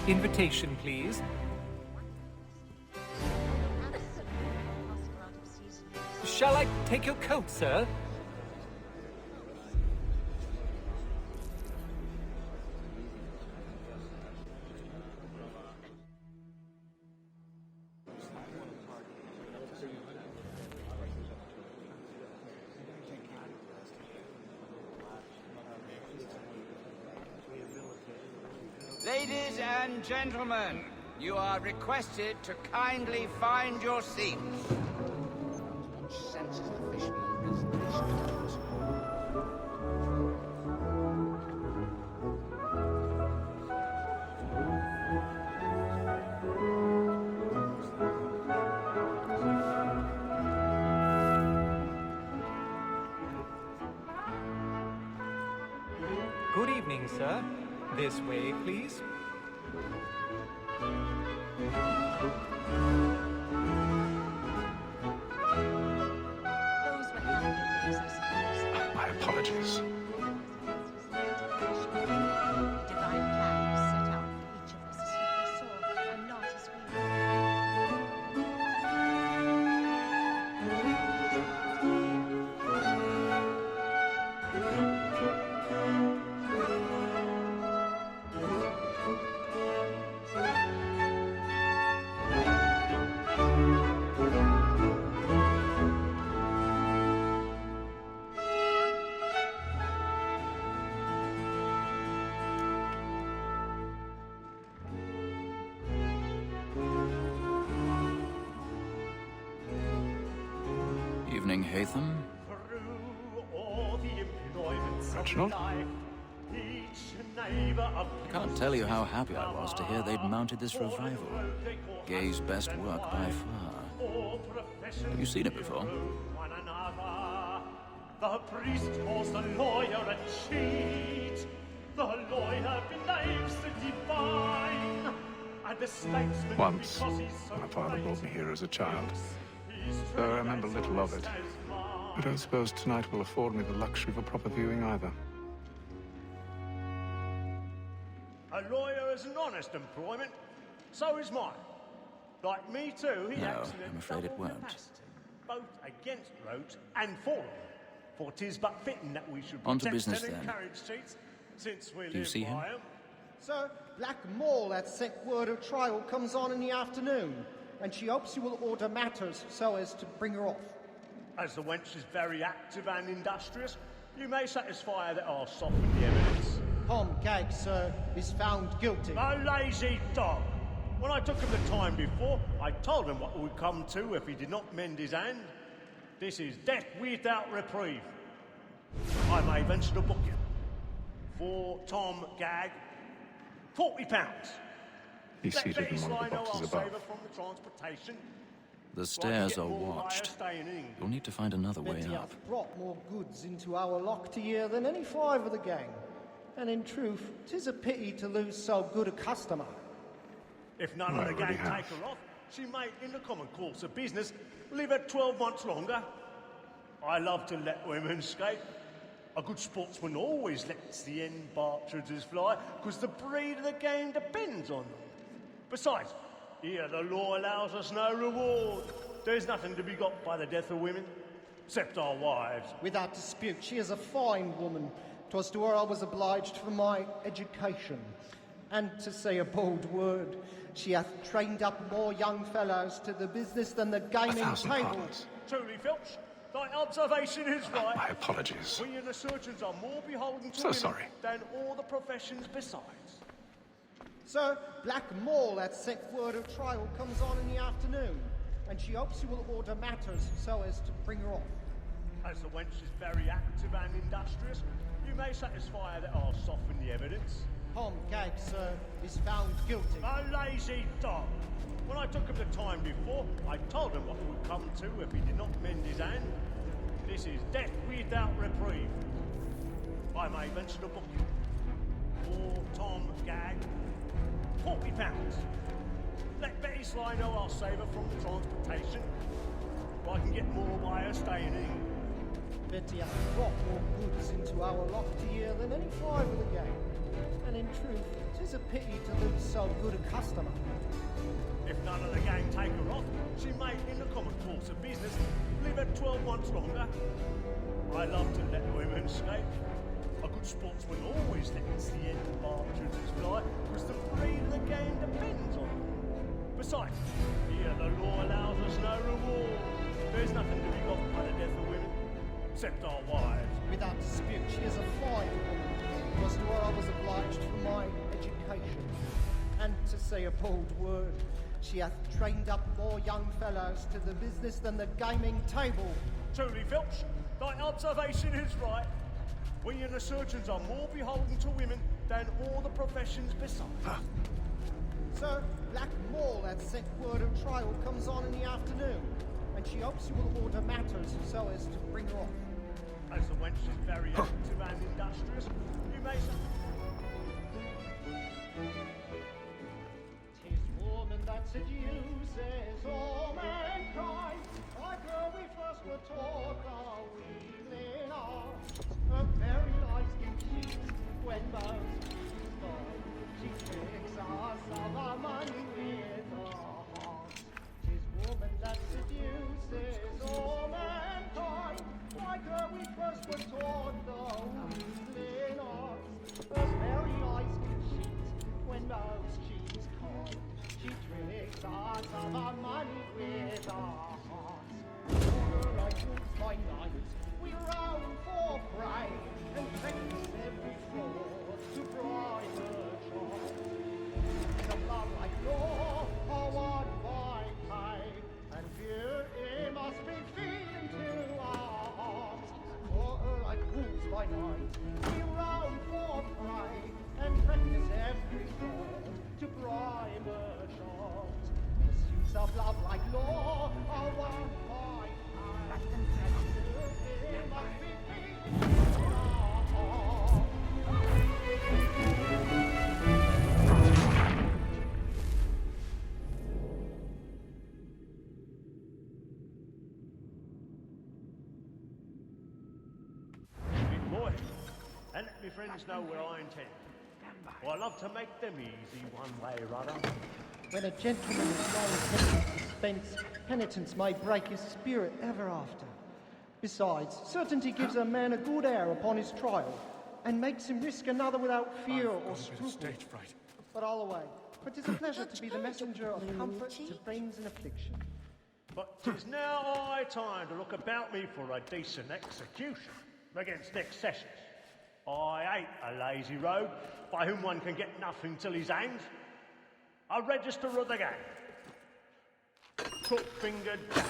Invitation, please. Shall I take your coat, sir? Ladies and gentlemen, you are requested to kindly find your seats. What sense is the fisherman reservation? Good evening, sir. This way, please. My apologies. Divine plans set out for each of us as he foresaw, and not as we will. Evening, Hatham. Reginald? I can't tell you how happy I was to hear they'd mounted this revival. Gay's best work by far. Have you seen it before? The priest calls the lawyer a cheat. The lawyer believes the divine. And the statesman, Once, because he's so my father brought me here as a child. He's Though I remember little of it. I don't suppose tonight will afford me the luxury of a proper viewing either. A lawyer is an honest employment. So is mine. Like me too, he No, acts in a I'm afraid it double won't. capacity, both against roads and for them. For 'tis but fitting that we should On to protect business, and then. encourage cheats, since we Do you live see him? by 'em. Sir, Black Mall had sent word her trial comes on in the afternoon, and she hopes you will order matters so as to bring her off. As the wench is very active and industrious, you may satisfy her that I'll soften the evidence. Tom Gag, sir, is found guilty. A lazy dog! When I took him the time before, I told him what would come to if he did not mend his hand. This is death without reprieve. I may venture to book you. For Tom Gag, £40. He's Let seated Betty in one of Sly the know I'll boxes save her above. from the transportation. The stairs get are more by her watched. staying in. You'll need to find another way Betty up. hath brought more goods into our lock to year than any five of the gang. And in truth, 'tis a pity to lose so good a customer. If none I of the gang already take have. her off, she may, in the common course of business, live her 12 months longer. I love to let women skate. A good sportsman always lets the end partridges fly, because the breed of the game depends on them. Besides, here the law allows us no reward. There's nothing to be got by the death of women, except our wives. Without dispute, she is a fine woman. 'Twas to her I was obliged for my education. And to say a bold word, she hath trained up more young fellows to the business than the gaming 1,000 table. pardons. Truly, Filch, thy observation is right. My apologies. We and the surgeons are more beholden to So women sorry. than all the professions besides. Sir, Black Mall hath sent word her trial comes on in the afternoon, and she hopes you will order matters so as to bring her off. As the wench is very active and industrious, you may satisfy her that I'll soften the evidence. Tom Gag, sir, is found guilty. A lazy dog! When I took him the time before, I told him what would come to if he did not mend his hand. This is death without reprieve. I may venture to book you. For Tom Gag, £40. Let Betty Sly know I'll save her from the transportation. I can get more by her staying in. Betty hath brought more goods into our lock to year than any five of the gang. And in truth, 'tis a pity to lose so good a customer. If none of the gang take her off, she may, in the common course of business, live at 12 months longer. I love to let women escape. A good sportsman always lets the end of partridges fly, because the breed of the game depends on it. Besides, here the law allows us no reward. There's nothing to be got by the death of women, except our wives. Without dispute, she is a fine woman. Was to her I was obliged for my education. And to say a bold word, she hath trained up more young fellows to the business than the gaming table. Truly, Filch, thy observation is right. We and the surgeons are more beholden to women than all the professions besides. Sir, Black Mall hath sent word of trial comes on in the afternoon, and she hopes you will order matters so as to bring her off. As the wench is very active and industrious, you may say. 'Tis woman that seduces all mankind, like her we first were taught the wheeling art. Her very lies give cheat when most she's gone. She tricks us of our money with her heart. 'Tis woman that seduces all mankind, like her we first were taught the wheeling art. Her very lies give cheat when most she's caught. She tricks us of our money with her heart. Order like wolves by night, we roam for prey, and practice every fraud to bribe her child. In a blood like law, are won by pay, and beauty must be feeding to our hearts. Order like wolves by night, we roam for prey, and practice every fraud to bribe her child. Pursuits of love like law are won by pay, and beauty must be feeding to our hearts. Big boy, and let me friends know where I intend. I love to make them easy one way or other. When a gentleman is known suspense, penitence may break his spirit ever after. Besides, certainty gives a man a good air upon his trial, and makes him risk another without fear or scruple. Stage fright. But all away, for 'tis a pleasure to be the messenger of comfort to friends in affliction. But 'tis now high time to look about me for a decent execution against next sessions. I hate a lazy rogue by whom one can get nothing till he's hanged. A register of the gang. Crook-fingered Jack.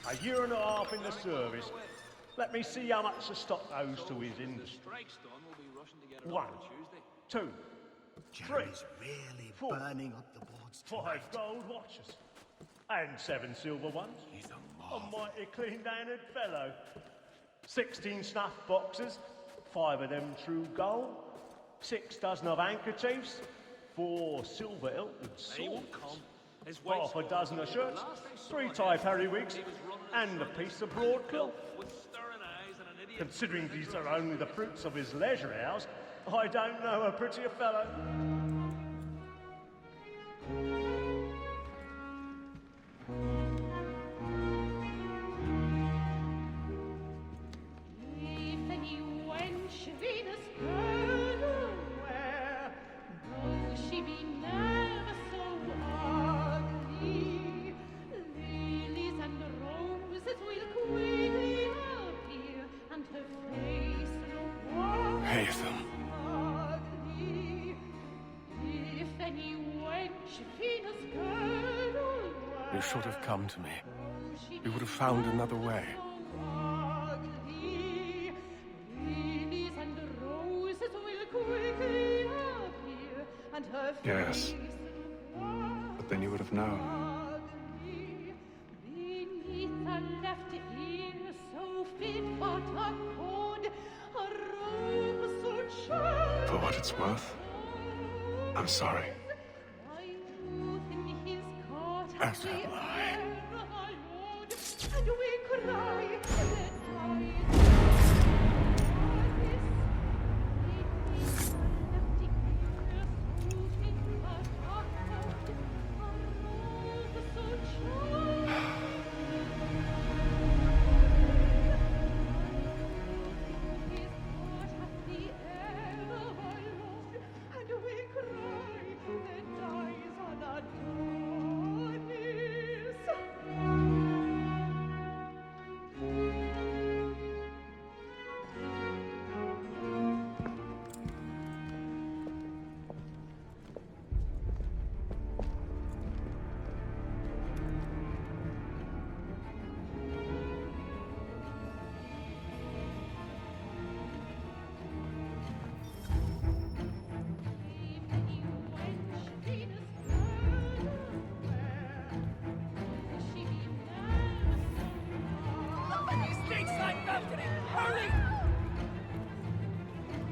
A year and a half in the service. Let me see how much the stock owes to his industry. 1, 2, 3, really 4, burning up the boards 5 gold watches. And 7 silver ones. He's a A mighty clean-handed fellow. 16 snuff boxes, 5 of them true gold, 6 dozen of handkerchiefs, 4 silver hilted swords, half a dozen of shirts, 3 tie periwigs, and a piece of broadcloth. Considering these are only the fruits of his leisure hours, I don't know a prettier fellow. If any wench Venus girdle wear, though she be never so ugly, lilies and roses will quickly appear, and her face look warm Haytham. ugly. If any wench Venus girdle wear, You should have come to me. though she We would have found another way. ugly, lilies and roses will quickly appear, and her Yes. face warm But then you would have known. ugly. Beneath a left ear so fit but a cord, a robe so charming. For what it's worth, I'm sorry. My youth in his court As we have I. bear, my lord, and we cry, let I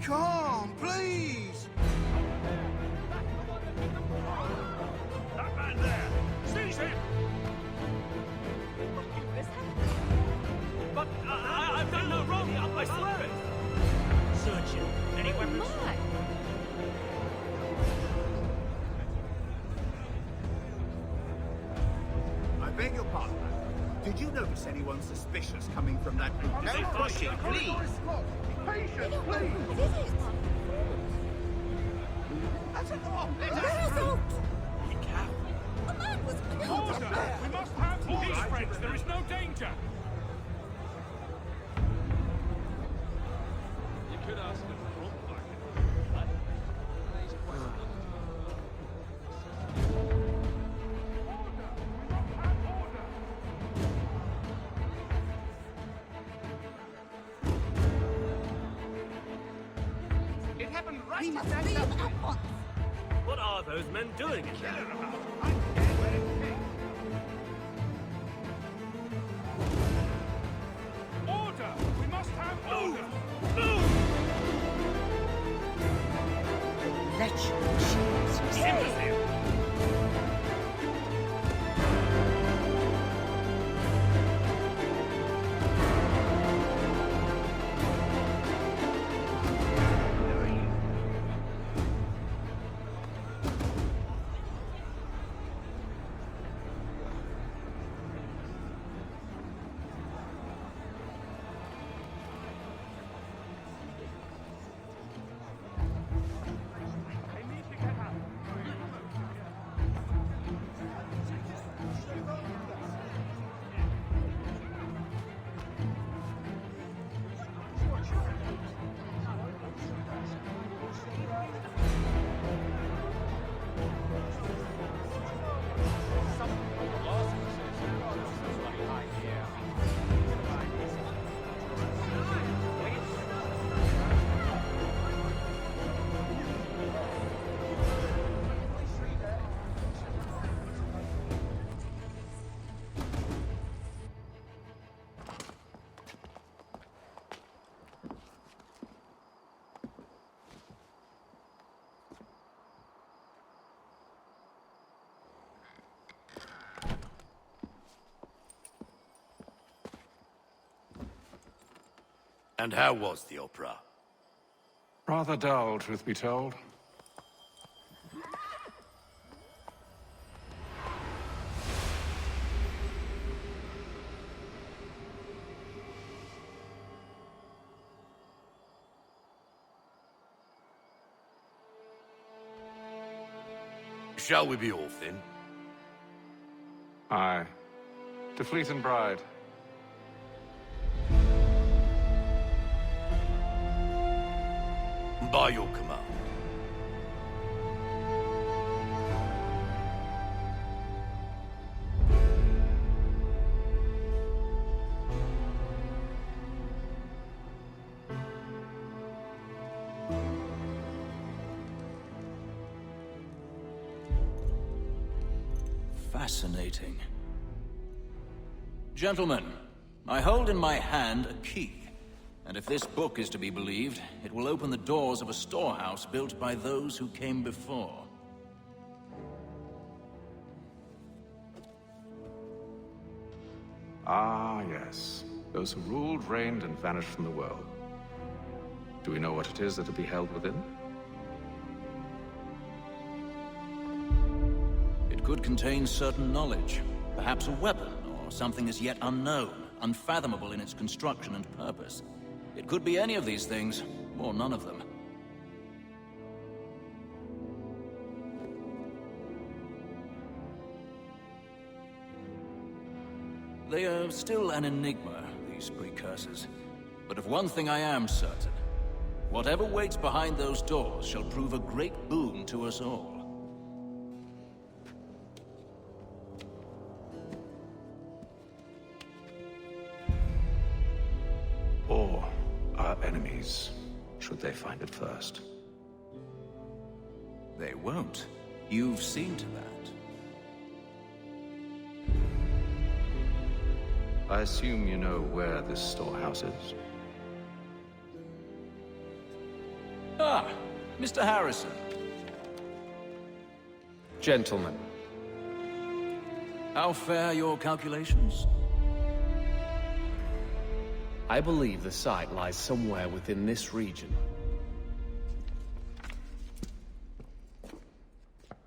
Calm, please! That man there! Seize him! But I've done no wrong, I swear it! Search him. Any weapons? I beg your pardon. Did you notice anyone suspicious coming from that room? Don't push it, please! Patience, please! That's enough! Let us Order! We must have these friends. There is no danger. You could ask them front back. It happened right We must at leave that at once! What are those men doing in there? Order! We must have order! Let your shields Imbecile! And how was the opera? Rather dull, truth be told. Shall we be off then? Aye. To Fleet and Bride. By your command. Fascinating. Gentlemen, I hold in my hand a key. And if this book is to be believed, it will open the doors of a storehouse built by those who came before. Ah, yes. Those who ruled, reigned, and vanished from the world. Do we know what it is that will be held within? It could contain certain knowledge, perhaps a weapon, or something as yet unknown, unfathomable in its construction and purpose. It could be any of these things, or none of them. They are still an enigma, these precursors. But of one thing I am certain. Whatever waits behind those doors shall prove a great boon to us all. Or our enemies, should they find it first. They won't. You've seen to that. I assume you know where this storehouse is? Mr. Harrison. Gentlemen. How fare your calculations? I believe the site lies somewhere within this region.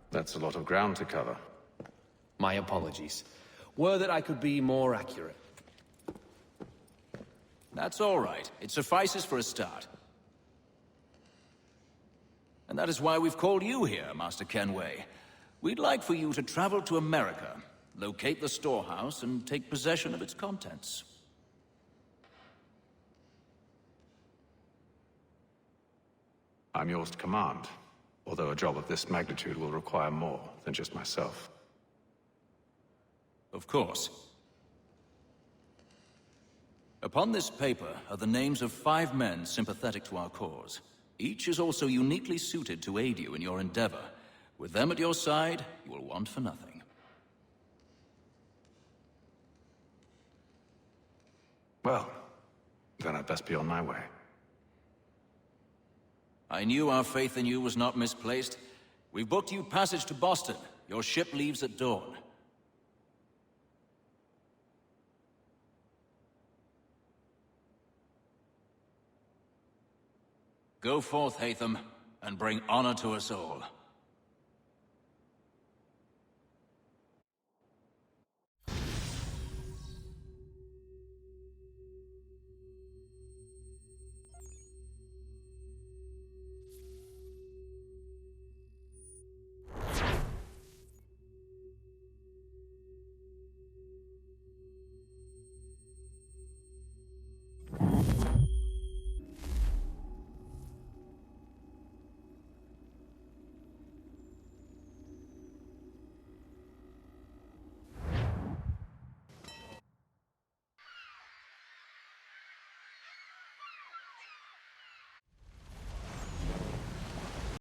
That's a lot of ground to cover. My apologies. Were that I could be more accurate. That's all right. It suffices for a start. And that is why we've called you here, Master Kenway. We'd like for you to travel to America, locate the storehouse, and take possession of its contents. I'm yours to command, although a job of this magnitude will require more than just myself. Of course. Upon this paper are the names of 5 men sympathetic to our cause. Each is also uniquely suited to aid you in your endeavor. With them at your side, you will want for nothing. Well, then I'd best be on my way. I knew our faith in you was not misplaced. We've booked you passage to Boston. Your ship leaves at dawn. Go forth, Hatham, and bring honor to us all.